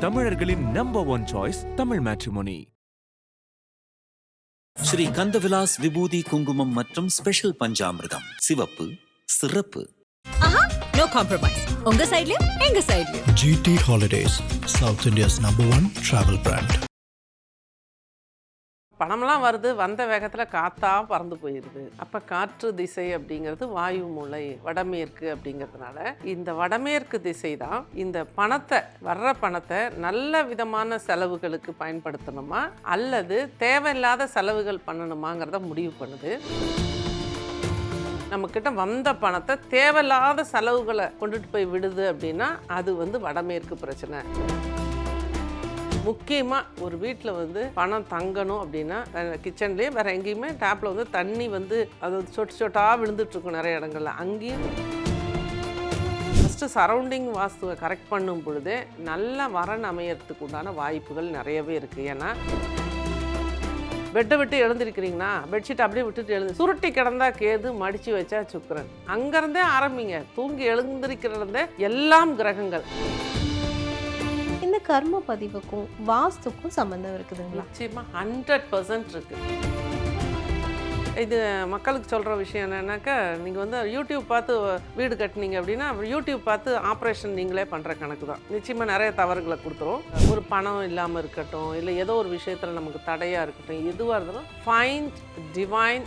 தமிழர்களின் number one choice Tamil matrimony. Sri Kandavilas விபூதி குங்குமம் மற்றும் ஸ்பெஷல் பஞ்சாமிர்தம். சிவப்பு சிறப்பு. No compromise. உங்க சைடுலயும் எங்க சைடுலயும். GT Holidays, South India's #1 travel brand. பணம்லாம் வருது, வந்த வேகத்தில் காற்றா பறந்து போயிடுது. அப்போ காற்று திசை அப்படிங்கிறது வாயு மூலை வடமேற்கு அப்படிங்கிறதுனால இந்த வடமேற்கு திசை தான் இந்த பணத்தை வர்ற பணத்தை நல்ல விதமான செலவுகளுக்கு பயன்படுத்தணுமா அல்லது தேவையில்லாத செலவுகள் பண்ணணுமாங்கிறத முடிவு பண்ணுது. நம்மக்கிட்ட வந்த பணத்தை தேவையில்லாத செலவுகளை கொண்டுட்டு போய் விடுது அப்படின்னா அது வடமேற்கு பிரச்சனை. முக்கியமாக ஒரு வீட்டில் பணம் தங்கணும் அப்படின்னா கிச்சன்லேயே வேறு எங்கேயுமே டேப்பில் தண்ணி அது சொட்டு சொட்டாக விழுந்துட்டுருக்கும் நிறைய இடங்கள்ல. அங்கேயும் ஃபஸ்ட்டு சரௌண்டிங் வாஸ்துவை கரெக்ட் பண்ணும் பொழுதே நல்ல வரன் அமையறதுக்கு உண்டான வாய்ப்புகள் நிறையவே இருக்குது. ஏன்னா பெட்டை விட்டு எழுந்திருக்கிறீங்கன்னா பெட்ஷீட் அப்படியே விட்டுட்டு எழுந்து சுருட்டி கிடந்தா கேது, மடித்து வச்சா சுக்கிரன். அங்கேருந்தே ஆரம்பிங்க. தூங்கி எழுந்திருக்கிறதே எல்லாம் கிரகங்கள். இந்த கர்ம பதிவுக்கும் வாஸ்துக்கும் சம்பந்தம் இருக்குதுங்களா? நிச்சயமாக 100% இருக்குது. இது மக்களுக்கு சொல்கிற விஷயம் என்னன்னாக்கா, நீங்கள் யூடியூப் பார்த்து வீடு கட்டினீங்க அப்படின்னா யூடியூப் பார்த்து ஆப்ரேஷன் நீங்களே பண்ணுற கணக்கு தான். நிச்சயமாக நிறைய தவறுகளை கொடுத்துரும். ஒரு பணம் இல்லாமல் இருக்கட்டும், இல்லை ஏதோ ஒரு விஷயத்தில் நமக்கு தடையாக இருக்கட்டும், எதுவாக இருந்தாலும் ஃபைண்ட் டிவைன்.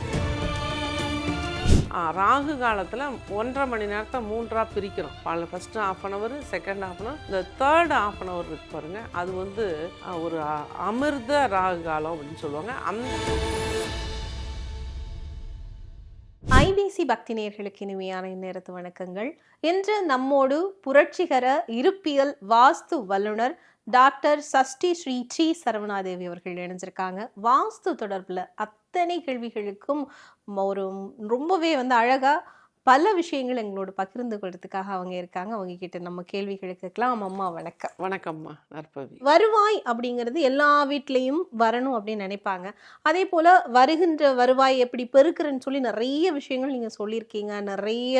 ராகு காலத்தில் 1.5 மணி நேரத்தை 3ஆக பிரிக்கிறோம். ஃபஸ்ட்டு ½ செகண்ட் ½ இந்த தேர்ட் ½ இருக்கு பாருங்க, அது ஒரு அமிர்த ராகு காலம் அப்படின்னு சொல்லுவாங்க. ஐபிசி பக்தி நேயர்களுக்கு இனிமையான இந்நேரத்து வணக்கங்கள். இன்று நம்மோடு புரட்சிகர இருப்பியல் வாஸ்து வல்லுனர் டாக்டர் சஷ்டி ஸ்ரீ டி சரவணாதேவி அவர்கள் இணைஞ்சிருக்காங்க. வாஸ்து தொடர்பில் அத்தனை கேள்விகளுக்கும் ஒரு ரொம்பவே அழகா பல விஷயங்கள் எங்களோட பகிர்ந்து கொள்றதுக்காக அவங்க இருக்காங்க. அவங்க கிட்ட நம்ம கேள்விகளுக்கு கேட்கலாம். அம்மா வணக்கம். வணக்கம்மா நற்பவி. வருவாய் அப்படிங்கிறது எல்லா வீட்லேயும் வரணும் அப்படின்னு நினைப்பாங்க. அதே போல் வருகின்ற வருவாய் எப்படி பெருக்குறன்னு சொல்லி நிறைய விஷயங்கள் நீங்கள் சொல்லியிருக்கீங்க. நிறைய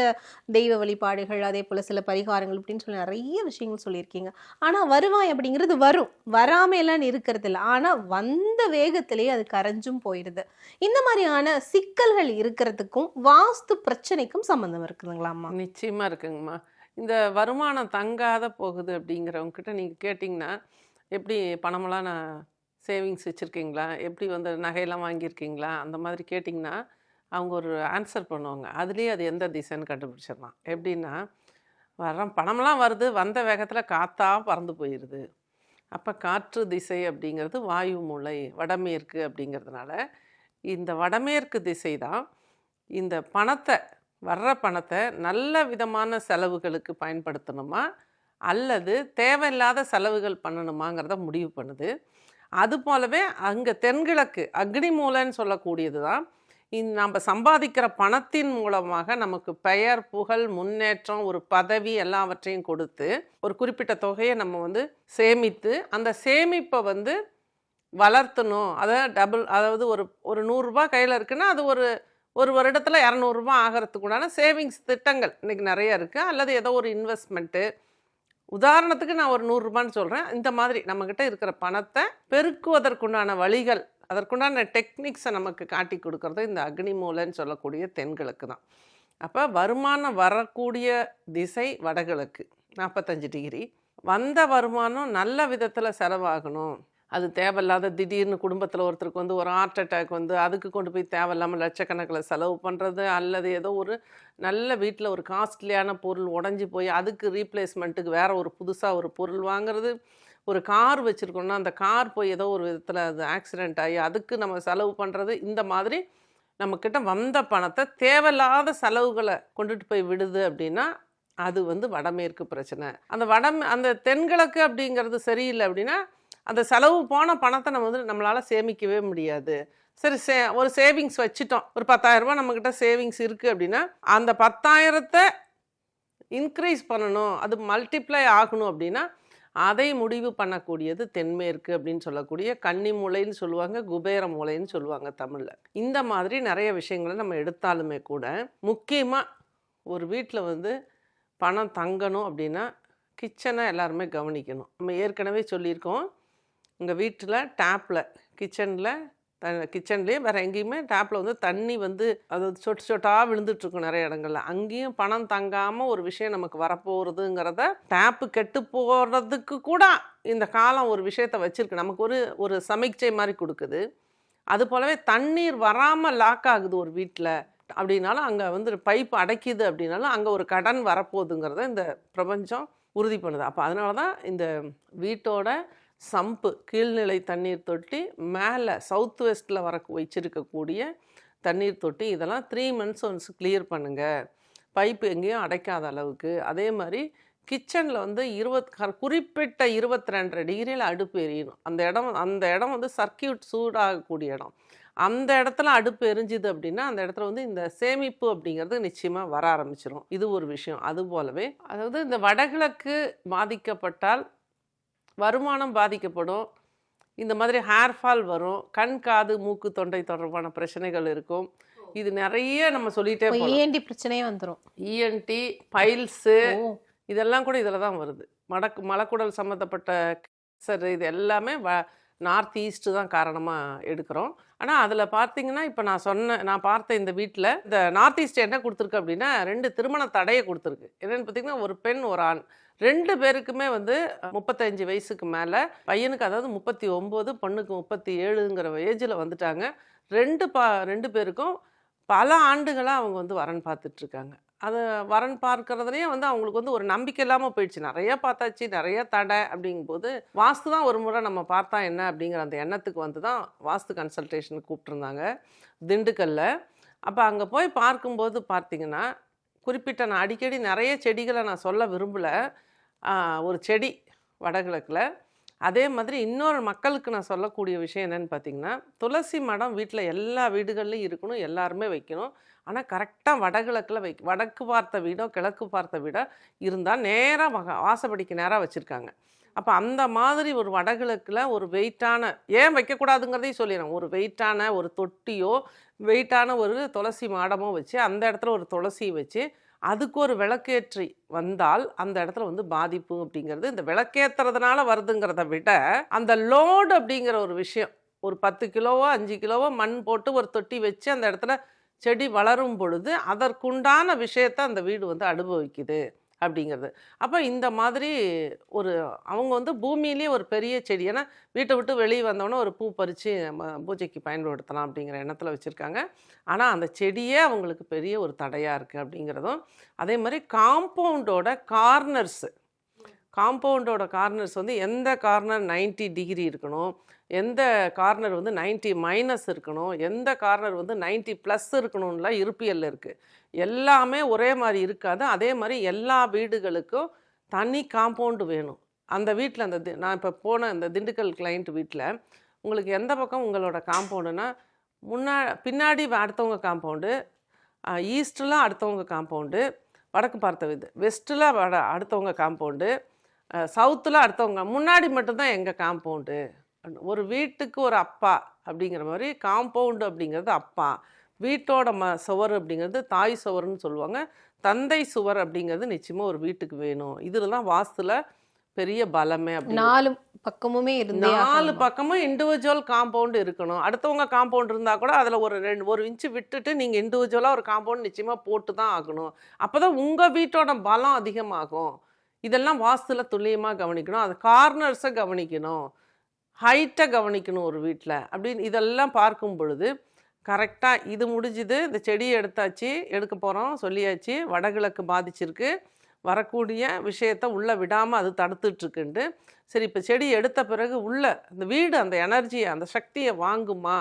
தெய்வ வழிபாடுகள், அதே போல் சில பரிகாரங்கள் அப்படின்னு சொல்லி நிறைய விஷயங்கள் சொல்லியிருக்கீங்க. ஆனால் வருவாய் அப்படிங்கிறது வரும், வராமையெல்லாம் இருக்கிறது இல்லை. ஆனால் வந்த வேகத்திலேயே அது கரைஞ்சும் போயிடுது. இந்த மாதிரியான சிக்கல்கள் இருக்கிறதுக்கும் வாஸ்து பிரச்சனைக்கும் சம்பந்தம் இருக்குதுங்களாம்மா? நிச்சயமா இருக்குங்கம்மா. இந்த வருமானம் தங்காத போகுது அப்படிங்கிறவங்க கிட்ட நீங்கள் கேட்டிங்கன்னா, எப்படி பணமெல்லாம் நான் சேவிங்ஸ் வச்சுருக்கீங்களா, எப்படி நகையெல்லாம் வாங்கியிருக்கீங்களா, அந்த மாதிரி கேட்டிங்கன்னா அவங்க ஒரு ஆன்சர் பண்ணுவாங்க. அதுலேயே அது எந்த திசைன்னு கண்டுபிடிச்சிடலாம். எப்படின்னா, பணமெல்லாம் வருது, வந்த வேகத்தில் காற்றா பறந்து போயிடுது. அப்போ காற்று திசை அப்படிங்கிறது வாயு மூலை வடமேற்கு அப்படிங்கிறதுனால இந்த வடமேற்கு திசை தான் இந்த வர்ற பணத்தை நல்ல விதமான செலவுகளுக்கு பயன்படுத்தணுமா அல்லது தேவையில்லாத செலவுகள் பண்ணணுமாங்கிறத முடிவு பண்ணுது. அது போலவே அங்கே தென்கிழக்கு அக்னி மூலைன்னு சொல்லக்கூடியது தான் நம்ம சம்பாதிக்கிற பணத்தின் மூலமாக நமக்கு பெயர், புகழ், முன்னேற்றம், ஒரு பதவி எல்லாவற்றையும் கொடுத்து ஒரு குறிப்பிட்ட தொகையை நம்ம சேமித்து அந்த சேமிப்பை வளர்த்தணும். அதை டபுள், அதாவது ஒரு 100 ரூபாய் கையில் இருக்குன்னா அது ஒரு வருடத்தில் 200 ரூபாய் ஆகிறதுக்குண்டான சேவிங்ஸ் திட்டங்கள் இன்றைக்கி நிறைய இருக்குது. அல்லது ஏதோ ஒரு இன்வெஸ்ட்மெண்ட்டு, உதாரணத்துக்கு நான் ஒரு 100 ரூபான்னு சொல்கிறேன். இந்த மாதிரி நம்மக்கிட்ட இருக்கிற பணத்தை பெருக்குவதற்குண்டான வழிகள், அதற்குண்டான டெக்னிக்ஸை நமக்கு காட்டி கொடுக்கறது இந்த அக்னி மூலைன்னு சொல்லக்கூடிய தென்கிழக்கு தான். அப்போ வருமானம் வரக்கூடிய திசை வடகிழக்கு 45 டிகிரி. வந்த வருமானம் நல்ல விதத்தில் செலவாகணும். அது தேவையில்லாத திடீர்னு குடும்பத்தில் ஒருத்தருக்கு ஒரு ஹார்ட் அட்டாக் அதுக்கு கொண்டு போய் தேவையில்லாமல் லட்சக்கணக்கில் செலவு பண்ணுறது, அல்லது ஏதோ ஒரு நல்ல வீட்டில் ஒரு காஸ்ட்லியான பொருள் உடஞ்சி போய் அதுக்கு ரீப்ளேஸ்மெண்ட்டுக்கு வேறு ஒரு புதுசாக ஒரு பொருள் வாங்குறது, ஒரு கார் வச்சுருக்கோன்னா அந்த கார் போய் ஏதோ ஒரு விதத்தில் அது ஆக்சிடெண்ட் ஆகி அதுக்கு நம்ம செலவு பண்ணுறது. இந்த மாதிரி நம்மக்கிட்ட வந்த பணத்தை தேவையில்லாத செலவுகளை கொண்டுட்டு போய் விடுது அப்படின்னா அது வடமேற்கு பிரச்சனை. அந்த தென்கிழக்கு அப்படிங்கிறது சரியில்லை அப்படின்னா அந்த செலவு போன பணத்தை நம்மளால் சேமிக்கவே முடியாது. சரி, ஒரு சேவிங்ஸ் வச்சுட்டோம், ஒரு 10,000 ரூபாய் நம்மக்கிட்ட சேவிங்ஸ் இருக்குது அப்படின்னா அந்த 10,000 இன்க்ரீஸ் பண்ணணும், அது மல்டிப்ளை ஆகணும் அப்படின்னா அதை முடிவு பண்ணக்கூடியது தென்மேற்கு அப்படின்னு சொல்லக்கூடிய கன்னி மூலைன்னு சொல்லுவாங்க, குபேர மூலைன்னு சொல்லுவாங்க தமிழில். இந்த மாதிரி நிறைய விஷயங்களை நம்ம எடுத்தாலுமே கூட முக்கியமாக ஒரு வீட்டில் பணம் தங்கணும் அப்படின்னா கிச்சனை எல்லாருமே கவனிக்கணும். நம்ம ஏற்கனவே சொல்லியிருக்கோம், உங்கள் வீட்டில் டேப்பில் கிச்சன்லேயே வேறு எங்கேயுமே டேப்பில் வந்து தண்ணி வந்து அதாவது சொட்டு சொட்டாக விழுந்துட்டுருக்கும் நிறைய இடங்கள்ல. அங்கேயும் பணம் தங்காமல் ஒரு விஷயம் நமக்கு வரப்போகிறதுங்கிறத டேப்பு கெட்டு போகிறதுக்கு கூட இந்த காலம் ஒரு விஷயத்த வச்சுருக்கு. நமக்கு ஒரு சமிக்சை மாதிரி கொடுக்குது. அது போலவே தண்ணீர் வராமல் லாக் ஆகுது ஒரு வீட்டில் அப்படின்னாலும், அங்கே வந்து பைப் அடைக்குது அப்படின்னாலும் அங்கே ஒரு கடன் வரப்போகுதுங்கிறத இந்த பிரபஞ்சம் உறுதி பண்ணுது. அப்போ அதனால தான் இந்த வீட்டோட சம்பு கீழ்நிலை தண்ணீர் தொட்டி, மேலே சவுத் வெஸ்ட்டில் வச்சிருக்கக்கூடிய தண்ணீர் தொட்டி, இதெல்லாம் 3 months ஒன்ஸ் கிளியர் பண்ணுங்கள், பைப்பு எங்கேயும் அடைக்காத அளவுக்கு. அதே மாதிரி கிச்சனில் வந்து குறிப்பிட்ட 22 டிகிரியில் அடுப்பு எரியணும். அந்த இடம் வந்து சர்க்கியூட் சூடாகக்கூடிய இடம். அந்த இடத்துல அடுப்பு எரிஞ்சுது அப்படின்னா அந்த இடத்துல வந்து இந்த சேமிப்பு அப்படிங்கிறது நிச்சயமாக வர ஆரம்பிச்சிடும். இது ஒரு விஷயம். அது போலவே அதாவது இந்த வடகிழக்கு பாதிக்கப்பட்டால் வருமானம் பாதிக்கப்படும். இந்த மாதிரி ஹேர் ஃபால் வரும், கண் காது மூக்கு தொண்டை தொடர்பான பிரச்சனைகள் இருக்கும். இது நிறைய நம்ம சொல்லிகிட்டே போகலாம். இஎன்டி பிரச்சனையே வந்துடும். இஎன்டி, பைல்ஸு இதெல்லாம் கூட இதில் தான் வருது. மலக்குடல் சம்மந்தப்பட்ட கேன்சர் இது எல்லாமே நார்த் ஈஸ்ட்டு தான் காரணமாக எடுக்கிறோம். ஆனால் அதில் பார்த்தீங்கன்னா இப்போ நான் பார்த்த இந்த வீட்டில் இந்த நார்த் ஈஸ்ட் என்ன கொடுத்துருக்கு அப்படின்னா 2 திருமண தடையை கொடுத்துருக்கு. என்னென்னு பார்த்தீங்கன்னா ஒரு பெண் ஒரு ஆண் 2 பேருக்குமே வந்து 35 வயசுக்கு மேலே, பையனுக்கு அதாவது 39, பொண்ணுக்கு 37ங்கிற ஏஜில் வந்துட்டாங்க. 2 பேருக்கும் பல ஆண்டுகளாக அவங்க வந்து வரன் பார்த்துட்ருக்காங்க. அது வரன் பார்க்கறதுலேயே வந்து அவங்களுக்கு வந்து ஒரு நம்பிக்கை இல்லாமல் போயிடுச்சு. நிறைய பார்த்தாச்சு, நிறைய தடை அப்படிங்கும்போது வாஸ்து தான் ஒரு முறை நம்ம பார்த்தா என்ன அப்படிங்கிற அந்த எண்ணத்துக்கு வந்து தான் வாஸ்து கன்சல்டேஷனுக்கு கூப்பிட்ருந்தாங்க திண்டுக்கல்ல. அப்போ அங்கே போய் பார்க்கும்போது பார்த்திங்கன்னா குறிப்பிட்ட நான் அடிக்கடி நிறைய செடிகளை நான் சொல்ல விரும்பலை. ஒரு செடி வடகிழக்கில். அதே மாதிரி இன்னொரு மக்களுக்கு நான் சொல்லக்கூடிய விஷயம் என்னென்னு பார்த்திங்கன்னா, துளசி மடம் வீட்டில் எல்லா வீடுகள்லையும் இருக்கணும், எல்லாருமே வைக்கணும். ஆனால் கரெக்டாக வடகிழக்கில் வடக்கு பார்த்த வீடோ கிழக்கு பார்த்த வீடோ இருந்தால் நேராக வாசப்படிக்கு நேராக வச்சுருக்காங்க. அப்போ அந்த மாதிரி ஒரு வடகிழக்கில் ஒரு வெயிட்டான, ஏன் வைக்கக்கூடாதுங்கிறதையும் சொல்லிடுறேன், ஒரு வெயிட்டான ஒரு தொட்டியோ வெயிட்டான ஒரு துளசி மாடமோ வச்சு அந்த இடத்துல ஒரு துளசி வச்சு அதுக்கு ஒரு விளக்கேற்றி வந்தால் அந்த இடத்துல வந்து பாதிப்பு அப்படிங்கிறது இந்த விளக்கேற்றுறதுனால வருதுங்கிறத விட அந்த லோடு அப்படிங்கிற ஒரு விஷயம், ஒரு 10 கிலோவோ 5 கிலோவோ மண் போட்டு ஒரு தொட்டி வச்சு அந்த இடத்துல செடி வளரும் பொழுது அதற்குண்டான விஷயத்தை அந்த வீடு வந்து அனுபவிக்குது அப்படிங்கிறது. அப்போ இந்த மாதிரி அவங்க வந்து பூமியிலேயே ஒரு பெரிய செடி, ஏன்னா வீட்டை விட்டு வெளியே வந்தோன்னே ஒரு பூ பறித்து பூஜைக்கு பயன்படுத்தலாம் அப்படிங்கிற எண்ணத்தில் வச்சுருக்காங்க. ஆனால் அந்த செடியே அவங்களுக்கு பெரிய ஒரு தடையாக இருக்குது அப்படிங்கிறதும். அதே மாதிரி காம்பவுண்டோட கார்னர்ஸ் வந்து எந்த கார்னர் 90 டிகிரி இருக்கணும், எந்த கார்னர் வந்து 90 மைனஸ் இருக்கணும், எந்த கார்னர் வந்து 90+ இருக்கணும்லாம் இருப்பியலில் இருக்குது. எல்லாமே ஒரே மாதிரி இருக்காது. அதே மாதிரி எல்லா வீடுகளுக்கும் தனி காம்பவுண்டு வேணும். அந்த வீட்டில் நான் இப்போ போன இந்த திண்டுக்கல் கிளைண்ட் வீட்டில் உங்களுக்கு எந்த பக்கம் உங்களோட காம்பவுண்டுனா பின்னாடி அடுத்தவங்க காம்பவுண்டு, ஈஸ்டில் அடுத்தவங்க காம்பவுண்டு, வடக்கு பார்த்த வீடு வெஸ்ட்டில் அடுத்தவங்க காம்பவுண்டு, சவுத்தில் அடுத்தவங்க, முன்னாடி மட்டும்தான் எங்கள் காம்பவுண்டு. ஒரு வீட்டுக்கு ஒரு அப்பா அப்படிங்கிற மாதிரி காம்பவுண்டு அப்படிங்கிறது அப்பா, வீட்டோட சுவர் அப்படிங்கிறது தாய் சுவர்னு சொல்லுவாங்க, தந்தை சுவர் அப்படிங்கிறது நிச்சயமாக ஒரு வீட்டுக்கு வேணும். இதில் தான் வாஸ்துல பெரிய பலமே. அப்படி 4 பக்கமுமே இருந்து 4 பக்கமும் இண்டிவிஜுவல் காம்பவுண்டு இருக்கணும். அடுத்தவங்க காம்பவுண்ட் இருந்தால் கூட அதில் ஒரு இன்ச்சு விட்டுட்டு நீங்கள் இண்டிவிஜுவலாக ஒரு காம்பவுண்ட் நிச்சயமாக போட்டு தான் ஆகணும். அப்போ தான் உங்கள் வீட்டோட பலம் அதிகமாகும். இதெல்லாம் வாஸ்துல துல்லியமாக கவனிக்கணும். அது கார்னர்ஸை கவனிக்கணும், ஹைட்டை கவனிக்கணும் ஒரு வீட்டில் அப்படின்னு இதெல்லாம் பார்க்கும் பொழுது கரெக்டாக இது முடிஞ்சுது. இந்த செடியை எடுக்க போகிறோம் சொல்லியாச்சு, வடகிழக்கு பாதிச்சிருக்கு, வரக்கூடிய விஷயத்தை உள்ளே விடாமல் அது தடுத்துட்ருக்குன்ட்டு. சரி, இப்போ செடி எடுத்த பிறகு இந்த வீடு அந்த எனர்ஜியை அந்த சக்தியை வாங்குமா,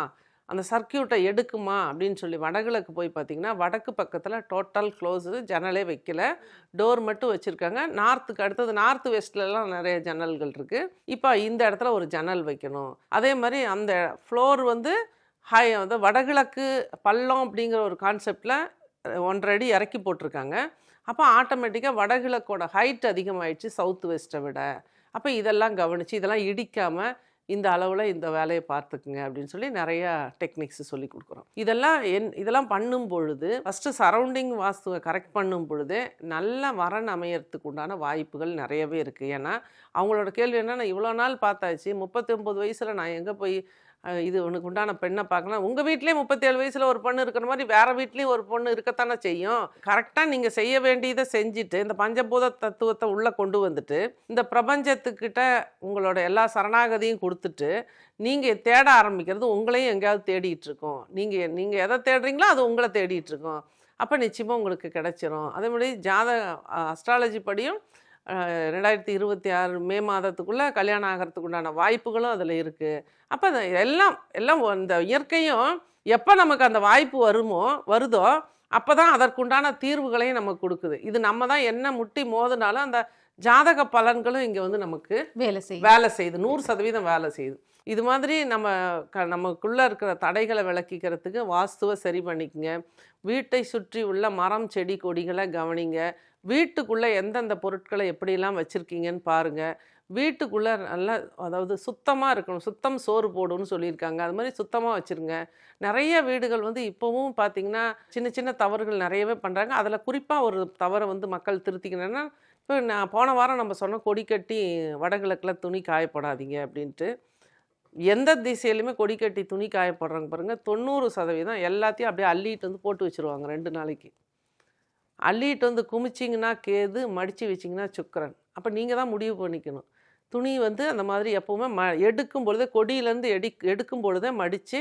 அந்த சர்க்கியூட்டை எடுக்குமா அப்படின்னு சொல்லி வடகிழக்கு போய் பார்த்திங்கன்னா வடக்கு பக்கத்தில் டோட்டல் க்ளோஸு, ஜன்னலே வைக்கல, டோர் மட்டும் வச்சுருக்காங்க. நார்த்துக்கு அடுத்தது நார்த் வெஸ்ட்லலாம் நிறைய ஜன்னல்கள் இருக்குது. இப்போ இந்த இடத்துல ஒரு ஜன்னல் வைக்கணும். அதே மாதிரி அந்த ஃப்ளோர் வந்து வந்து வடகிழக்கு பள்ளம் அப்படிங்கிற ஒரு கான்செப்டில் 1.5 அடி இறக்கி போட்டிருக்காங்க. அப்போ ஆட்டோமேட்டிக்காக வடகிழக்கோட ஹைட் அதிகமாகிடுச்சு சவுத் வெஸ்ட்டை விட. அப்போ இதெல்லாம் கவனித்து இதெல்லாம் இடிக்காமல் இந்த அளவில் இந்த வேலையை பார்த்துக்குங்க அப்படின்னு சொல்லி நிறையா டெக்னிக்ஸ் சொல்லி கொடுக்குறோம். இதெல்லாம் பண்ணும் பொழுது ஃபஸ்ட்டு சரௌண்டிங் வாஸ்துவை கரெக்ட் பண்ணும் பொழுதே நல்ல வரன் அமையறதுக்கு உண்டான வாய்ப்புகள் நிறையவே இருக்குது. ஏன்னா அவங்களோட கேள்வி என்னன்னா, இவ்வளோ நாள் பார்த்தாச்சு, 39 வயசில் நான் எங்கே போய் இது உனக்கு உண்டான பெண்ணை பார்க்கலாம். உங்கள் வீட்லேயே 37 வயசில் ஒரு பொண்ணு இருக்கிற மாதிரி வேறு வீட்லேயும் ஒரு பொண்ணு இருக்கத்தானே செய்யும். கரெக்டாக நீங்கள் செய்ய வேண்டியதை செஞ்சுட்டு இந்த பஞ்சபூத தத்துவத்தை உள்ளே கொண்டு வந்துட்டு இந்த பிரபஞ்சத்துக்கிட்ட உங்களோட எல்லா சரணாகதியும் கொடுத்துட்டு நீங்கள் தேட ஆரம்பிக்கிறது உங்களையும் எங்கேயாவது தேடிட்டு இருக்கோம். நீங்கள் எதை தேடுறீங்களோ அது உங்களை தேடிட்டு இருக்கோம். அப்போ நிச்சயமாக உங்களுக்கு கிடைச்சிரும். அதே மாதிரி அஸ்ட்ராலஜி படியும் 2026 மே மாதத்துக்குள்ளே கல்யாணம் ஆகிறதுக்கு உண்டான வாய்ப்புகளும் அதில் இருக்குது. அப்போ எல்லாம் இந்த இயற்கையும் எப்போ நமக்கு அந்த வாய்ப்பு வருதோ அப்போ தான் அதற்குண்டான தீர்வுகளையும் நமக்கு கொடுக்குது. இது நம்ம தான் என்ன முட்டி மோதினாலும் அந்த ஜாதக பலன்களும் இங்கே வந்து நமக்கு வேலை செய்யுது, 100% வேலை செய்யுது. இது மாதிரி நமக்குள்ளே இருக்கிற தடைகளை விளக்கிக்கிறதுக்கு வாஸ்துவை சரி பண்ணிக்கங்க. வீட்டை சுற்றி உள்ள மரம் செடி கொடிகளை கவனிங்க. வீட்டுக்குள்ளே எந்தெந்த பொருட்களை எப்படிலாம் வச்சுருக்கீங்கன்னு பாருங்கள். வீட்டுக்குள்ளே நல்லா அதாவது சுத்தமாக இருக்கணும். சுத்தம் சோறு போடுன்னு சொல்லியிருக்காங்க. அது மாதிரி சுத்தமாக வச்சுருங்க. நிறைய வீடுகள் வந்து இப்போவும் பார்த்திங்கன்னா சின்ன சின்ன தவறுகள் நிறையவே பண்ணுறாங்க. அதில் குறிப்பாக ஒரு தவறை வந்து மக்கள் திருத்திக்கணுன்னா, இப்போ நான் போன வாரம் நம்ம சொன்ன கொடி கட்டி வடகிழக்கில் துணி காயப்படாதீங்க அப்படின்ட்டு. எந்த திசையிலுமே கொடி கட்டி துணி காயப்படுறாங்க பாருங்கள், 90% எல்லாத்தையும் அப்படியே அள்ளிட்டு வந்து போட்டு வச்சுருவாங்க 2 நாளைக்கு. அள்ளிட்டு வந்து குமிச்சிங்கன்னா கேது, மடித்து வச்சிங்கன்னா சுக்கிரன். அப்போ நீங்கள் தான் முடிவு பண்ணிக்கணும். துணி வந்து அந்த மாதிரி எப்போவுமே எடுக்கும் பொழுதே கொடியிலேருந்து எடுக்கும் பொழுதே மடித்து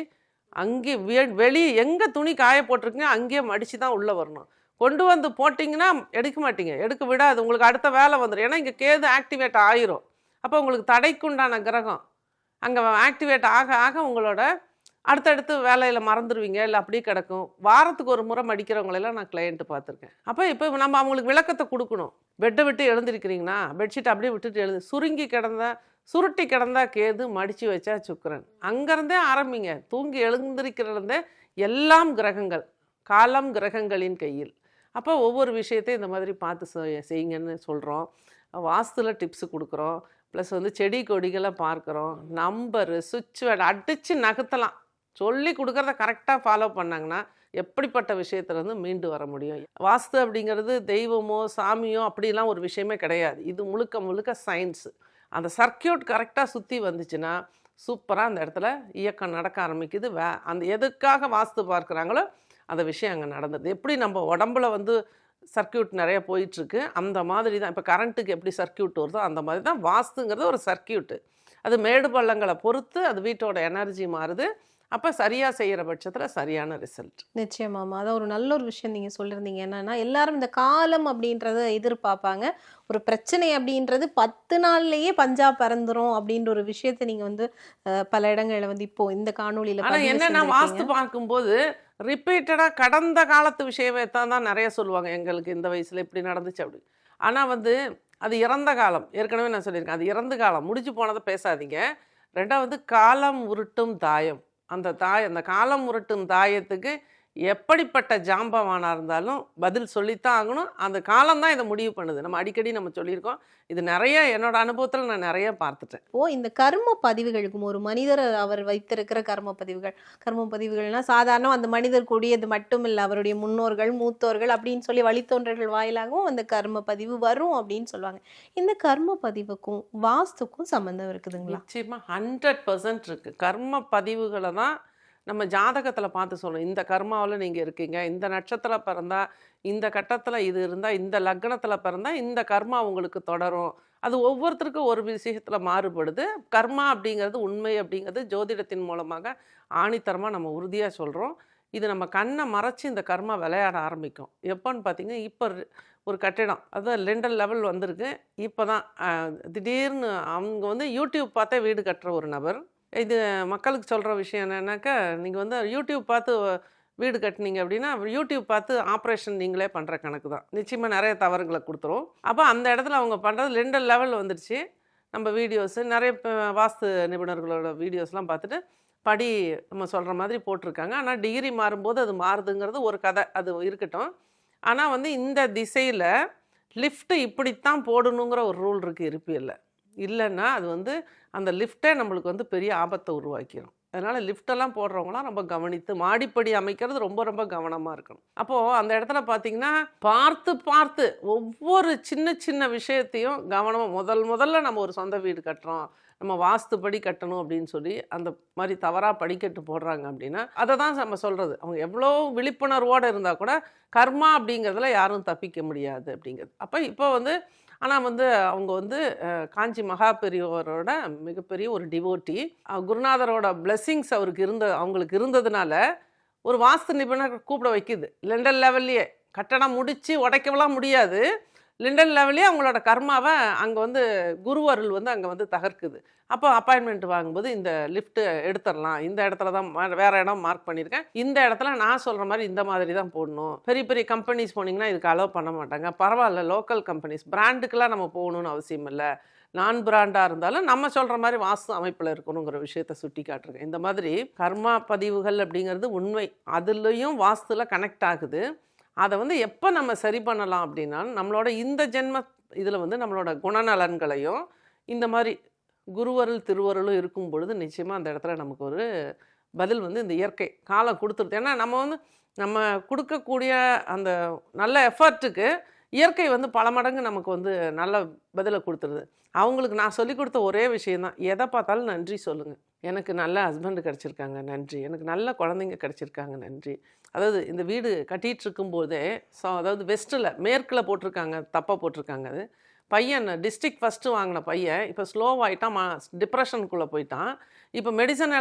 அங்கே வெளியே எங்கே துணி காய போட்டிருக்குங்க அங்கேயே மடித்து தான் உள்ளே வரணும். கொண்டு வந்து போட்டிங்கன்னா எடுக்க மாட்டீங்க, எடுக்க விடாது. உங்களுக்கு அடுத்த வேலை வந்துடும். ஏன்னா இங்கே கேது ஆக்டிவேட் ஆயிரும். அப்போ உங்களுக்கு தடைக்குண்டான கிரகம் அங்கே ஆக்டிவேட் ஆக ஆக உங்களோட அடுத்தடுத்து வேலையில் மறந்துடுவீங்க, இல்லை அப்படியே கிடக்கும். வாரத்துக்கு ஒரு முறை மடிக்கிறவங்களெல்லாம் நான் கிளையண்ட்டு பார்த்துருக்கேன். இப்போ நம்ம அவங்களுக்கு விளக்கத்தை கொடுக்கணும். பெட்டை விட்டு எழுந்திருக்கிறீங்கன்னா பெட்ஷீட் அப்படியே விட்டுட்டு சுருட்டி கிடந்தா கேது, மடித்து வச்சா சுக்கிரன். அங்கேருந்தே ஆரம்பிங்க. தூங்கி எழுந்திருக்கிறதே எல்லாம் கிரகங்கள், காலம் கிரகங்களின் கையில். அப்போ ஒவ்வொரு விஷயத்தையும் இந்த மாதிரி பார்த்து செய்யுங்கன்னு சொல்கிறோம். வாஸ்துவில் டிப்ஸு கொடுக்குறோம். ப்ளஸ் வந்து செடி கொடிகளை பார்க்குறோம். நம்பரு சுவிட்ச் வேர்டு அடித்து நகர்த்தலாம். சொல்லி கொடுக்குறத கரெக்டாக ஃபாலோ பண்ணாங்கன்னா எப்படிப்பட்ட விஷயத்துலேருந்து மீண்டு வர முடியும். வாஸ்து அப்படிங்கிறது தெய்வமோ சாமியோ அப்படிலாம் ஒரு விஷயமே கிடையாது. இது முழுக்க முழுக்க சயின்ஸு. அந்த சர்க்கியூட் கரெக்டாக சுற்றி வந்துச்சுன்னா சூப்பராக அந்த இடத்துல இயக்கம் நடக்க ஆரம்பிக்குது. அந்த எதுக்காக வாஸ்து பார்க்குறாங்களோ அந்த விஷயம் அங்கே நடந்தது. எப்படி நம்ம உடம்புல வந்து சர்க்கியூட் நிறைய போயிட்டுருக்கு, அந்த மாதிரி தான் இப்போ கரண்ட்டுக்கு எப்படி சர்க்கியூட் வருதோ அந்த மாதிரி தான் வாஸ்துங்கிறது ஒரு சர்க்கியூட்டு. அது மேடு பள்ளங்களை பொறுத்து அது வீட்டோட எனர்ஜி மாறுது. அப்போ சரியாக செய்கிற பட்சத்தில் சரியான ரிசல்ட். நிச்சயமாமா. அதான் ஒரு நல்ல ஒரு விஷயம் நீங்கள் சொல்லியிருந்தீங்க. என்னன்னா எல்லாரும் இந்த காலம் அப்படின்றத எதிர்பார்ப்பாங்க. ஒரு பிரச்சனை அப்படின்றது 10 நாள்லயே பஞ்சா பறந்துரும் அப்படின்ற ஒரு விஷயத்தை நீங்கள் வந்து பல இடங்களில் வந்து இப்போ இந்த காணொலியில். ஆனால் என்னென்னா வாஸ்து பார்க்கும்போது ரிப்பீட்டடாக கடந்த காலத்து விஷயமே தான் நிறைய சொல்லுவாங்க. எங்களுக்கு இந்த வயசில் இப்படி நடந்துச்சு அப்படி. ஆனால் வந்து அது இறந்த காலம். ஏற்கனவே நான் சொல்லியிருக்கேன், அது இறந்த காலம், முடிஞ்சு போனதை பேசாதீங்க. 2வது காலம் உருட்டும் தாயம். அந்த காலம் உருட்டும் தாயத்துக்கு எப்படிப்பட்ட ஜாம்பவானாக இருந்தாலும் பதில் சொல்லித்தான் ஆகணும். அந்த காலம்தான் இதை முடிவு பண்ணுது. நம்ம அடிக்கடி சொல்லியிருக்கோம். இது நிறைய என்னோட அனுபவத்தில் நான் நிறைய பார்த்துட்டேன். இந்த கர்ம பதிவுகளுக்கும் ஒரு மனிதர் அவர் வைத்திருக்கிற கர்ம பதிவுகள்னா சாதாரண அந்த மனிதர் கூடியது மட்டும் இல்லை, அவருடைய முன்னோர்கள் மூத்தோர்கள் அப்படின்னு சொல்லி வழித்தோன்றர்கள் வாயிலாகவும் அந்த கர்ம பதிவு வரும் அப்படின்னு சொல்லுவாங்க. இந்த கர்ம பதிவுக்கும் வாஸ்துக்கும் சம்பந்தம் இருக்குதுங்களா? நிச்சயமாக 100% இருக்குது. கர்ம பதிவுகளை தான் நம்ம ஜாதகத்தில் பார்த்து சொல்லணும். இந்த கர்மாவில் நீங்கள் இருக்கீங்க, இந்த நட்சத்திரம் பிறந்தால், இந்த கட்டத்தில் இது இருந்தால், இந்த லக்னத்தில் பிறந்தால் இந்த கர்மா உங்களுக்கு தொடரும். அது ஒவ்வொருத்தருக்கும் ஒரு விஷயத்தில் மாறுபடுது. கர்மா அப்படிங்கிறது உண்மை அப்படிங்கிறது ஜோதிடத்தின் மூலமாக ஆணித்தரமாக நம்ம உறுதியாக சொல்கிறோம். இது நம்ம கண்ணை மறைச்சி இந்த கர்மா விளையாட ஆரம்பிக்கும். எப்போன்னு பார்த்தீங்கன்னா, இப்போ ஒரு கட்டிடம் அதுதான் லெண்டல் லெவல் வந்திருக்கு. இப்போ தான் திடீர்னு அவங்க வந்து யூடியூப் பார்த்தே வீடு கட்டுற ஒரு நபர். இது மக்களுக்கு சொல்கிற விஷயம் என்னென்னாக்கா, நீங்கள் வந்து யூடியூப் பார்த்து வீடு கட்டினீங்க அப்படின்னா யூடியூப் பார்த்து ஆப்ரேஷன் நீங்களே பண்ணுற கணக்கு தான். நிச்சயமாக நிறைய தவறுகளை கொடுத்துரும். அப்போ அந்த இடத்துல அவங்க பண்ணுறது லெண்டல் லெவல் வந்துடுச்சு. நம்ம வீடியோஸு நிறைய வாஸ்து நிபுணர்களோட வீடியோஸ்லாம் பார்த்துட்டு படி நம்ம சொல்கிற மாதிரி போட்டிருக்காங்க. ஆனால் டிகிரி மாறும்போது அது மாறுதுங்கிறது ஒரு கதை, அது இருக்கட்டும். ஆனால் வந்து இந்த திசையில் லிஃப்ட்டு இப்படித்தான் போடணுங்கிற ஒரு ரூல் இருக்குது இருப்பியல்ல. இல்லைன்னா அது வந்து அந்த லிஃப்ட்டே நம்மளுக்கு வந்து பெரிய ஆபத்தை உருவாக்கிடும். அதனால் லிஃப்டெல்லாம் போடுறவங்களாம் ரொம்ப கவனித்து மாடிப்படி அமைக்கிறது ரொம்ப ரொம்ப கவனமாக இருக்கணும். அப்போது அந்த இடத்துல பார்த்திங்கன்னா பார்த்து பார்த்து ஒவ்வொரு சின்ன சின்ன விஷயத்தையும் கவனமாக முதல்ல நம்ம ஒரு சொந்த வீடு கட்டுறோம், நம்ம வாஸ்துப்படி கட்டணும் அப்படின்னு சொல்லி அந்த மாதிரி தவறாக படிக்கட்டு போடுறாங்க அப்படின்னா அதை தான் நம்ம சொல்கிறது. அவங்க எவ்வளோ விழிப்புணர்வோடு இருந்தால் கூட கர்மா அப்படிங்கிறதுல யாரும் தப்பிக்க முடியாது அப்படிங்கிறது. அப்போ இப்போ வந்து ஆனால் வந்து அவங்க வந்து காஞ்சி மகா பெரியவரோட மிகப்பெரிய ஒரு டிவோட்டி. குருநாதரோட பிளெஸ்ஸிங்ஸ் அவங்களுக்கு இருந்ததுனால ஒரு வாஸ்து நிபுணர் கூப்பிட வைக்குது. லண்டன் லெவல்லையே கட்டடம் முடித்து உடைக்கலாம் முடியாது, லண்டன் லெவல்லே அவங்களோட கர்மாவை அங்கே வந்து குருவருள் வந்து அங்கே வந்து தகர்க்குது. அப்போ அப்பாயின்மெண்ட் வாங்கும்போது இந்த லிஃப்ட்டு எடுத்துடலாம், இந்த இடத்துல தான் வேறு இடம் மார்க் பண்ணியிருக்கேன், இந்த இடத்துல நான் சொல்கிற மாதிரி இந்த மாதிரி தான் போடணும். பெரிய பெரிய கம்பெனிஸ் போனீங்கன்னா இதுக்கு அலோவ் பண்ண மாட்டாங்க. பரவாயில்ல, லோக்கல் கம்பெனிஸ், பிராண்டுக்கெலாம் நம்ம போகணுன்னு அவசியம் இல்லை, நான் பிராண்டாக இருந்தாலும் நம்ம சொல்கிற மாதிரி வாஸ்து அமைப்பில் இருக்கணுங்கிற விஷயத்தை சுட்டி காட்டுருக்கேன். இந்த மாதிரி கர்மா பதிவுகள் அப்படிங்கிறது உண்மை, அதுலேயும் வாஸ்துல கனெக்ட் ஆகுது. அதை வந்து எப்போ நம்ம சரி பண்ணலாம் அப்படின்னா நம்மளோட இந்த ஜென்ம இதில் வந்து நம்மளோட குணநலன்களையும் இந்த மாதிரி குருவருள் திருவருளும் இருக்கும் பொழுது நிச்சயமாக அந்த இடத்துல நமக்கு ஒரு பதில் வந்து இந்த இயற்கை காலம் கொடுத்துருது. ஏன்னா நம்ம கொடுக்கக்கூடிய அந்த நல்ல எஃபர்ட்டுக்கு இயற்கை வந்து பல மடங்கு நமக்கு வந்து நல்ல பதிலை கொடுத்துருது. அவங்களுக்கு நான் சொல்லி கொடுத்த ஒரே விஷயந்தான், எதை பார்த்தாலும் நன்றி சொல்லுங்கள். எனக்கு நல்ல ஹஸ்பண்டு கிடச்சிருக்காங்க நன்றி, எனக்கு நல்ல குழந்தைங்க கிடச்சிருக்காங்க நன்றி. அதாவது இந்த வீடு கட்டிகிட்டு இருக்கும்போதே அதாவது வெஸ்ட்டில் மேற்கில் போட்டிருக்காங்க, தப்பாக போட்டிருக்காங்க. அது பையன் டிஸ்ட்ரிக்ட் ஃபஸ்ட்டு வாங்கின பையன் இப்போ ஸ்லோவாகிட்டான், டிப்ரெஷனுக்குள்ளே போயிட்டான், இப்போ மெடிசன்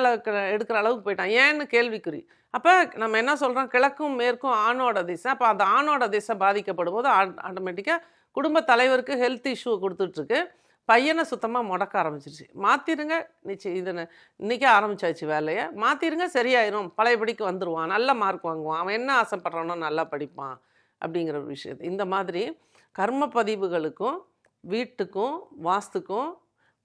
எடுக்கிற அளவுக்கு போயிட்டான். ஏன்னு கேள்விக்குறி. அப்போ நம்ம என்ன சொல்கிறோம், கிழக்கும் மேற்கும் ஆணோட திசை. அப்போ அந்த ஆணோட திசை பாதிக்கப்படும் போது ஆட்டோமேட்டிக்காக குடும்ப தலைவருக்கு ஹெல்த் இஷ்யூ கொடுத்துட்ருக்கு. பையனை சுத்தமாக முடக்க ஆரம்பிச்சிருச்சு. மாற்றிடுங்க, நிச்சயம் இது இன்றைக்கே ஆரம்பிச்சாச்சு வேலையை, மாற்றிடுங்க சரியாயிரும், பழையபடிக்கு வந்துடுவான், நல்ல மார்க் வாங்குவான், அவன் என்ன ஆசைப்படுறானோ நல்லா படிப்பான் அப்படிங்கிற ஒரு விஷயத்து. இந்த மாதிரி கர்ம பதிவுகளுக்கும் வீட்டுக்கும் வாஸ்துக்கும்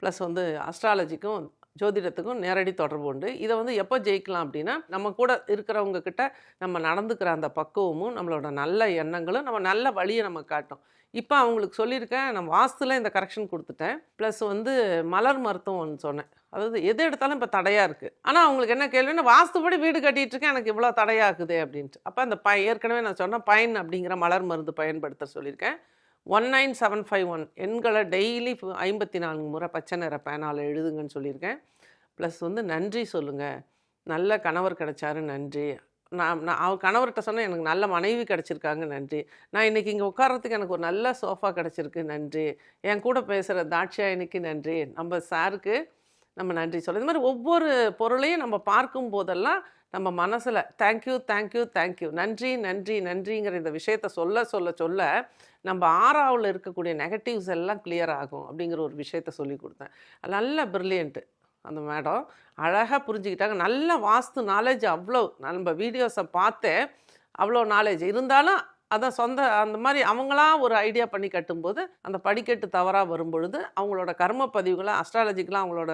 ப்ளஸ் வந்து அஸ்ட்ராலஜிக்கும் ஜோதிடத்துக்கும் நேரடி தொடர்பு உண்டு. இதை வந்து எப்போ ஜெயிக்கலாம் அப்படின்னா நம்ம கூட இருக்கிறவங்க கிட்ட நம்ம நடந்துக்கிற அந்த பக்குவமும் நம்மளோட நல்ல எண்ணங்களும் நம்ம நல்ல வழியை நம்ம காட்டும். இப்போ அவங்களுக்கு சொல்லியிருக்கேன், நான் வாஸ்துல இந்த கரெக்ஷன் கொடுத்துட்டேன், ப்ளஸ் வந்து மலர் மருத்துவம் ஒன்று சொன்னேன். அதாவது எது எடுத்தாலும் இப்போ தடையாக இருக்குது. ஆனால் அவங்களுக்கு என்ன கேள்வின்னா, வாஸ்துப்படி வீடு கட்டிகிட்டு இருக்கேன், எனக்கு இவ்வளோ தடையாகுது அப்படின்ட்டு. அப்போ அந்த ஏற்கனவே நான் சொன்ன பைன் அப்படிங்கிற மலர் மருந்து பயன்படுத்த சொல்லியிருக்கேன். 19751 எண்களை டெய்லி 54 முறை பச்சை நிற பேனால் எழுதுங்கன்னு சொல்லியிருக்கேன். ப்ளஸ் வந்து நன்றி சொல்லுங்கள், நல்ல கணவர் கிடைச்சாரு நன்றி, நான் அவன் கணவர்கிட்ட சொன்னேன் எனக்கு நல்ல மனைவி கிடச்சிருக்காங்க நன்றி, நான் இன்றைக்கி இங்கே உட்காரத்துக்கு எனக்கு ஒரு நல்ல சோஃபா கிடச்சிருக்கு நன்றி, என் கூட பேசுகிற தாட்சியாயனிக்கு நன்றி, நம்ம சாருக்கு நம்ம நன்றி சொல்ல. இந்த மாதிரி ஒவ்வொரு பொருளையும் நம்ம பார்க்கும் போதெல்லாம் நம்ம மனசில் தேங்க்யூ தேங்க்யூ தேங்க்யூ, நன்றி நன்றி நன்றிங்கிற இந்த விஷயத்த சொல்ல சொல்ல சொல்ல நம்ம ஆறாவில் இருக்கக்கூடிய நெகட்டிவ்ஸ் எல்லாம் கிளியர் ஆகும் அப்படிங்கிற ஒரு விஷயத்த சொல்லி கொடுத்தேன். நல்ல ப்ரில்லியண்ட்டு அந்த மேடம், அழகாக புரிஞ்சுக்கிட்டாங்க. நல்ல வாஸ்து நாலேஜ், அவ்வளோ நம்ம வீடியோஸை பார்த்தே அவ்வளோ நாலேஜ் இருந்தாலும் அதான் சொந்த அந்த மாதிரி அவங்களா ஒரு ஐடியா பண்ணி கட்டும்போது அந்த படிக்கட்டு தவறாக வரும்பொழுது அவங்களோட கர்ம பதிவுகளை அஸ்ட்ராலஜிக்கெலாம் அவங்களோட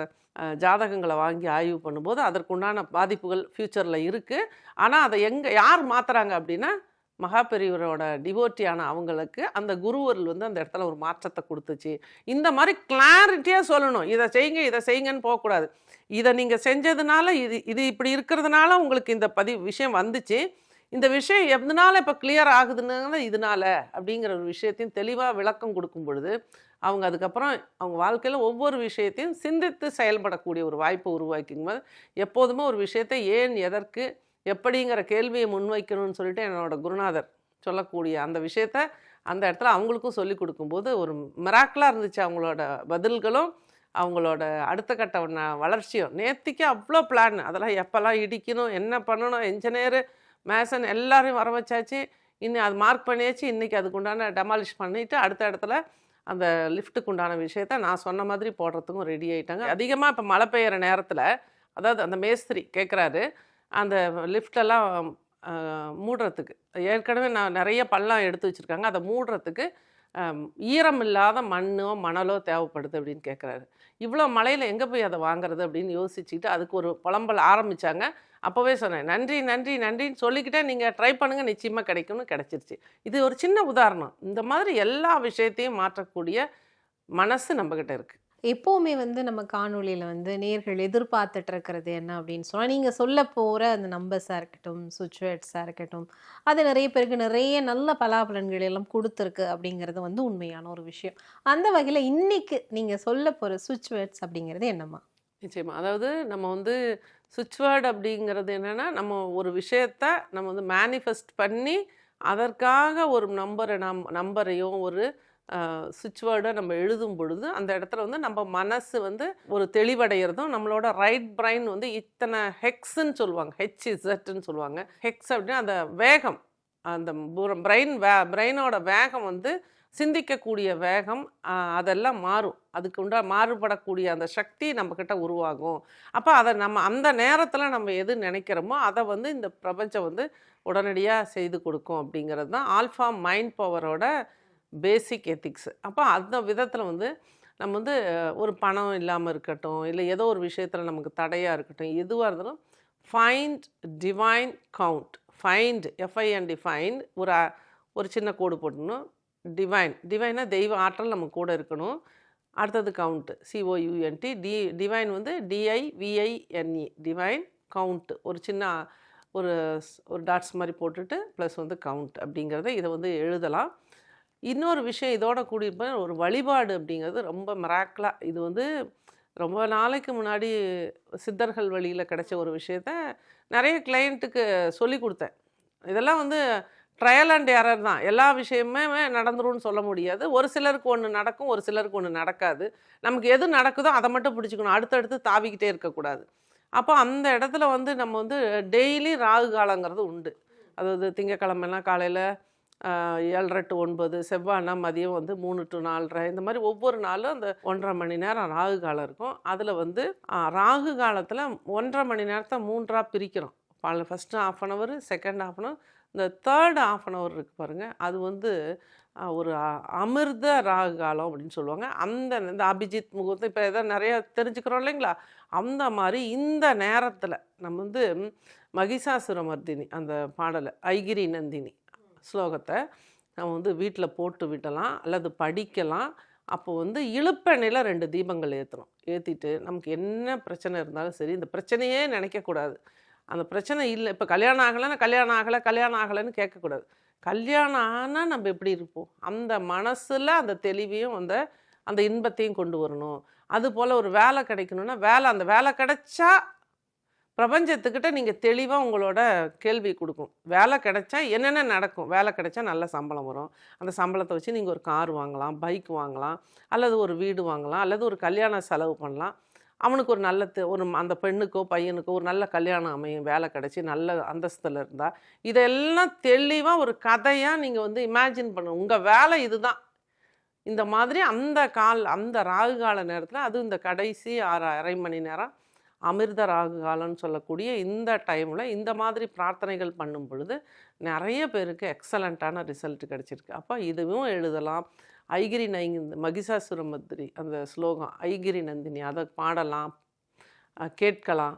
ஜாதகங்களை வாங்கி ஆய்வு பண்ணும்போது அதற்குண்டான பாதிப்புகள் ஃப்யூச்சரில் இருக்குது. ஆனால் அதை யார் மாற்றுறாங்க அப்படின்னா மகா பெரியவரோட டிவோட்டியான அவங்களுக்கு அந்த குருவருள் வந்து அந்த இடத்துல ஒரு மாற்றத்தை கொடுத்துச்சு. இந்த மாதிரி கிளாரிட்டியாக சொல்லணும், இதை செய்யுங்க இதை செய்யுங்கன்னு போகக்கூடாது. இதை நீங்கள் செஞ்சதுனால இது இப்படி இருக்கிறதுனால உங்களுக்கு இந்த விஷயம் வந்துச்சு, இந்த விஷயம் எதனால இப்போ கிளியர் ஆகுதுன்னு இதனால அப்படிங்கிற ஒரு விஷயத்தையும் தெளிவாக விளக்கம் கொடுக்கும் பொழுது அவங்க அதுக்கப்புறம் அவங்க வாழ்க்கையில் ஒவ்வொரு விஷயத்தையும் சிந்தித்து செயல்படக்கூடிய ஒரு வாய்ப்பை உருவாக்கிக்கும் போது எப்போதுமே ஒரு விஷயத்தை ஏன் எதற்கு எப்படிங்கிற கேள்வியை முன்வைக்கணும்னு சொல்லிட்டு என்னோடய குருநாதர் சொல்லக்கூடிய அந்த விஷயத்த அந்த இடத்துல அவங்களுக்கும் சொல்லி கொடுக்கும்போது ஒரு மிராக்கிளாக இருந்துச்சு. அவங்களோட பதில்களும் அவங்களோட அடுத்த கட்ட வளர்ச்சியும். நேற்றுக்கு அவ்வளோ பிளான், அதெல்லாம் எப்போல்லாம் இடிக்கணும், என்ன பண்ணணும், என்ஜினியரு மேசன் எல்லாரையும் வர வச்சாச்சு, இன்னும் அது மார்க் பண்ணியாச்சு. இன்றைக்கி அதுக்குண்டான டெமாலிஷ் பண்ணிவிட்டு அடுத்த இடத்துல அந்த லிஃப்ட்டுக்கு உண்டான விஷயத்த நான் சொன்ன மாதிரி போடுறதுக்கும் ரெடி ஆகிட்டாங்க. அதிகமாக இப்போ மழை பெய்கிற நேரத்தில் அதாவது அந்த மேஸ்திரி கேட்குறாரு அந்த லிஃப்டெல்லாம் மூடுறதுக்கு, ஏற்கனவே நான் நிறைய பள்ளம் எடுத்து வச்சுருக்காங்க, அதை மூடுறதுக்கு ஈரம் இல்லாத மண்ணோ மணலோ தேவைப்படுது அப்படின்னு கேட்குறாரு. இவ்வளோ மழையில் எங்கே போய் அதை வாங்குறது அப்படின்னு யோசிச்சுக்கிட்டு அதுக்கு ஒரு புலம்பல் ஆரம்பித்தாங்க. அப்போவே சொன்னேன் நன்றி நன்றி நன்றின்னு சொல்லிக்கிட்டே நீங்கள் ட்ரை பண்ணுங்கள், நிச்சயமாக கிடைக்கும்னு கிடச்சிருச்சு. இது ஒரு சின்ன உதாரணம். இந்த மாதிரி எல்லா விஷயத்தையும் மாற்றக்கூடிய மனசு நம்மக்கிட்ட இருக்குது. எப்போவுமே வந்து நம்ம காணொளியில் வந்து நேர்கள் எதிர்பார்த்துட்டு இருக்கிறது என்ன அப்படின்னு சொன்னால், நீங்கள் சொல்ல போகிற அந்த நம்பர்ஸாக இருக்கட்டும், சுவிட்ச் வேர்ட்ஸாக இருக்கட்டும், அது நிறைய பேருக்கு நிறைய நல்ல பலாபலன்கள் எல்லாம் கொடுத்துருக்கு அப்படிங்கிறது வந்து உண்மையான ஒரு விஷயம். அந்த வகையில் இன்னைக்கு நீங்கள் சொல்ல போகிற சுவிட்ச் வேர்ட்ஸ் அப்படிங்கிறது என்னம்மா? நிச்சயமா. அதாவது நம்ம வந்து சுவிட்ச் வேர்ட் அப்படிங்கிறது என்னன்னா, நம்ம ஒரு விஷயத்த நம்ம வந்து மேனிஃபெஸ்ட் பண்ணி, அதற்காக ஒரு நம்பரையோ ஒரு சுவிட்ச் வேர்டை நம்ம எழுதும் பொழுது, அந்த இடத்துல வந்து நம்ம மனசு வந்து ஒரு தெளிவடைகிறதும், நம்மளோட ரைட் பிரைன் வந்து இத்தனை ஹெக்ஸ்ன்னு சொல்லுவாங்க, HZ சொல்லுவாங்க. ஹெக்ஸ் அப்படின்னா அந்த வேகம், அந்த பிரெயினோட வேகம் வந்து சிந்திக்கக்கூடிய வேகம், அதெல்லாம் மாறும். அதுக்கு மாறுபடக்கூடிய அந்த சக்தி நம்மக்கிட்ட உருவாகும். அப்போ அதை நம்ம அந்த நேரத்தில் நம்ம எது நினைக்கிறோமோ அதை வந்து இந்த பிரபஞ்சம் வந்து உடனடியாக செய்து கொடுக்கும் அப்படிங்கிறது தான் ஆல்ஃபா மைண்ட் பவரோட பேசிக் எத்திக்ஸ். அப்போ அந்த விதத்தில் வந்து நம்ம வந்து ஒரு பணம் இல்லாமல் இருக்கட்டும், இல்லை ஏதோ ஒரு விஷயத்தில் நமக்கு தடையாக இருக்கட்டும், எதுவாக இருந்தாலும் find divine count. Find FIND find ஒரு சின்ன கோடு போட்டணும். டிவைனா தெய்வ ஆற்றல் நம்ம கூட இருக்கணும். அடுத்தது கவுண்ட் COUNT. டிவைன் வந்து DIVINE டிவைன் கவுண்ட். ஒரு சின்ன ஒரு டாட்ஸ் மாதிரி போட்டுட்டு ப்ளஸ் வந்து கவுண்ட் அப்படிங்கிறத இதை வந்து எழுதலாம். இன்னொரு விஷயம் இதோட கூடியிருப்ப ஒரு வழிபாடு அப்படிங்கிறது ரொம்ப மிராக்கிளாக, இது வந்து ரொம்ப நாளைக்கு முன்னாடி சித்தர்கள் வழியில் கிடைச்ச ஒரு விஷயத்த நிறைய கிளையண்ட்டுக்கு சொல்லி கொடுத்தேன். இதெல்லாம் வந்து ட்ரையல் அண்ட் எரர் தான். எல்லா விஷயமுமே நடந்துரும்னு சொல்ல முடியாது. ஒரு சிலருக்கு ஒன்று நடக்கும், ஒரு சிலருக்கு ஒன்று நடக்காது. நமக்கு எது நடக்குதோ அதை மட்டும் பிடிச்சிக்கணும், அடுத்தடுத்து தாவிக்கிட்டே இருக்கக்கூடாது. அப்போ அந்த இடத்துல வந்து நம்ம வந்து டெய்லி ராகு காலங்கிறது உண்டு. அதாவது திங்கக்கிழமைலாம் காலையில் 7:30 to 9, செவ்வாய்னா மதியம் வந்து 3 to 4:30, இந்த மாதிரி ஒவ்வொரு நாளும் அந்த 1.5 மணி நேரம் ராகு காலம் இருக்கும். அதில் வந்து ராகு காலத்தில் 1.5 மணி நேரத்தை 3ஆக பிரிக்கிறோம். ஃபஸ்ட்டு 1/2 hour, செகண்ட் 1/2 hour, இந்த தேர்டு 1/2 hour இருக்குது பாருங்கள், அது வந்து ஒரு அமிர்த ராகு காலம் அப்படின்னு சொல்லுவாங்க. இந்த அபிஜித் முகூர்த்தம் இப்போ எதாவது நிறைய தெரிஞ்சுக்கிறோம் இல்லைங்களா, அந்த மாதிரி இந்த நேரத்தில் நம்ம வந்து மகிஷாசுரமர்தினி அந்த பாடலை ஐகிரி நந்தினி ஸ்லோகத்தை நம்ம வந்து வீட்டில் போட்டு விடலாம் அல்லது படிக்கலாம். அப்போ வந்து இழுப்பெண்ணையில் 2 தீபங்கள் ஏற்றணும். ஏற்றிட்டு நமக்கு என்ன பிரச்சனை இருந்தாலும் சரி, இந்த பிரச்சனையே நினைக்கக்கூடாது. அந்த பிரச்சனை இல்லை, இப்போ கல்யாணம் ஆகலைன்னா கல்யாணம் ஆகலைன்னு கேட்கக்கூடாது. கல்யாணம் ஆனால் நம்ம எப்படி இருப்போம், அந்த மனசில் அந்த தெளிவையும் அந்த இன்பத்தையும் கொண்டு வரணும். அதுபோல் ஒரு வேலை கிடைக்கணும்னா அந்த வேலை கிடைச்சா பிரபஞ்சத்துக்கிட்ட நீங்கள் தெளிவாக உங்களோட கேள்வி கொடுக்கும். வேலை கிடைச்சா என்னென்ன நடக்கும், வேலை கிடைச்சா நல்ல சம்பளம் வரும். அந்த சம்பளத்தை வச்சு நீங்கள் ஒரு கார் வாங்கலாம், பைக் வாங்கலாம், அல்லது ஒரு வீடு வாங்கலாம், அல்லது ஒரு கல்யாண செலவு பண்ணலாம். அவனுக்கு ஒரு நல்ல அந்த பெண்ணுக்கோ பையனுக்கோ ஒரு நல்ல கல்யாணம் அமையும், வேலை கிடைச்சி நல்ல அந்தஸ்தில் இருந்தால். இதெல்லாம் தெளிவாக ஒரு கதையாக நீங்கள் வந்து இமேஜின் பண்ணணும். உங்கள் வேலை இதுதான். இந்த மாதிரி அந்த ராகு கால நேரத்தில், அதுவும் இந்த கடைசி 1/2 மணி நேரம் அமிர்த ராகு காலம்னு சொல்லக்கூடிய இந்த டைமில் இந்த மாதிரி பிரார்த்தனைகள் பண்ணும் பொழுது நிறைய பேருக்கு எக்ஸலண்ட்டான ரிசல்ட் கிடச்சிருக்கு. அப்போ இதுவும் எழுதலாம். ஐகிரி மகிஷாசுரமர்தினி அந்த ஸ்லோகம் ஐகிரி நந்தினி அதை பாடலாம், கேட்கலாம்.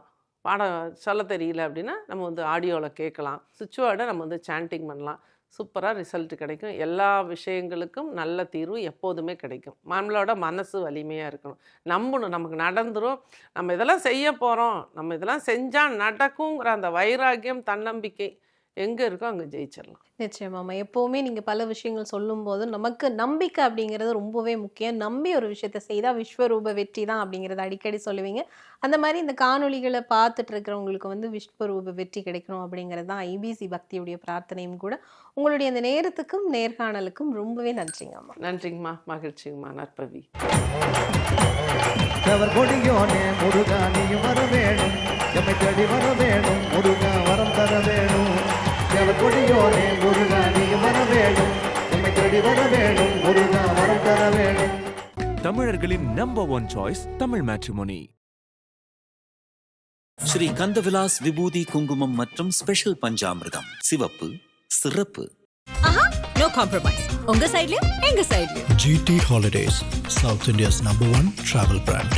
சொல்ல தெரியல அப்படின்னா நம்ம வந்து ஆடியோவில் கேட்கலாம். சுவிட்ச் வேர்டை நம்ம வந்து சாண்டிங் பண்ணலாம். சூப்பராக ரிசல்ட் கிடைக்கும். எல்லா விஷயங்களுக்கும் நல்ல தீர்வு எப்போதுமே கிடைக்கும். நம்மளோட மனசு வலிமையாக இருக்கணும், நம்பணும், நமக்கு நடந்துடும், நம்ம இதெல்லாம் செய்ய போகிறோம், நம்ம இதெல்லாம் செஞ்சால் நடக்குங்கிற அந்த வைராக்கியம் தன்னம்பிக்கை எங்கே இருக்கோ அங்கே ஜெயிச்சிடலாம். நிச்சயமாம்மா. எப்போவுமே நீங்கள் பல விஷயங்கள் சொல்லும்போது நமக்கு நம்பிக்கை அப்படிங்கிறது ரொம்பவே முக்கியம். நம்பி ஒரு விஷயத்தை செய்தால் விஸ்வரூப வெற்றி தான் அப்படிங்கிறத அடிக்கடி சொல்லுவீங்க. அந்த மாதிரி இந்த காணொளிகளை பார்த்துட்டு இருக்கிறவங்களுக்கு வந்து விஸ்வரூப வெற்றி கிடைக்கணும் அப்படிங்கிறது தான் IBC பக்தியுடைய பிரார்த்தனையும் கூட. உங்களுடைய அந்த நேரத்துக்கும் நேர்காணலுக்கும் ரொம்பவே நன்றிங்கம்மா. நன்றிங்கம்மா, மகிழ்ச்சிங்கம்மா. நற்பவி. கொடியோனே முருகா நீயும் வர வேணும், எம்மை தேடி வர வேணும், முருகா வரம் தர வேணும். கொடியோனே முருகா நீயும் வர வேணும், எம்மை தேடி வர வேணும், முருகா வரம் தர வேணும். தமிழர்களின் number 1 choice Tamil matrimony. Sri Kandavilas விபூதி குங்குமம் மற்றும் ஸ்பெஷல் பஞ்சாமிர்தம். சிவப்பு, சிறப்பு. No compromise. உங்க சைடுலயும் எங்க சைடுலயும். GT Holidays, South India's #1 travel brand.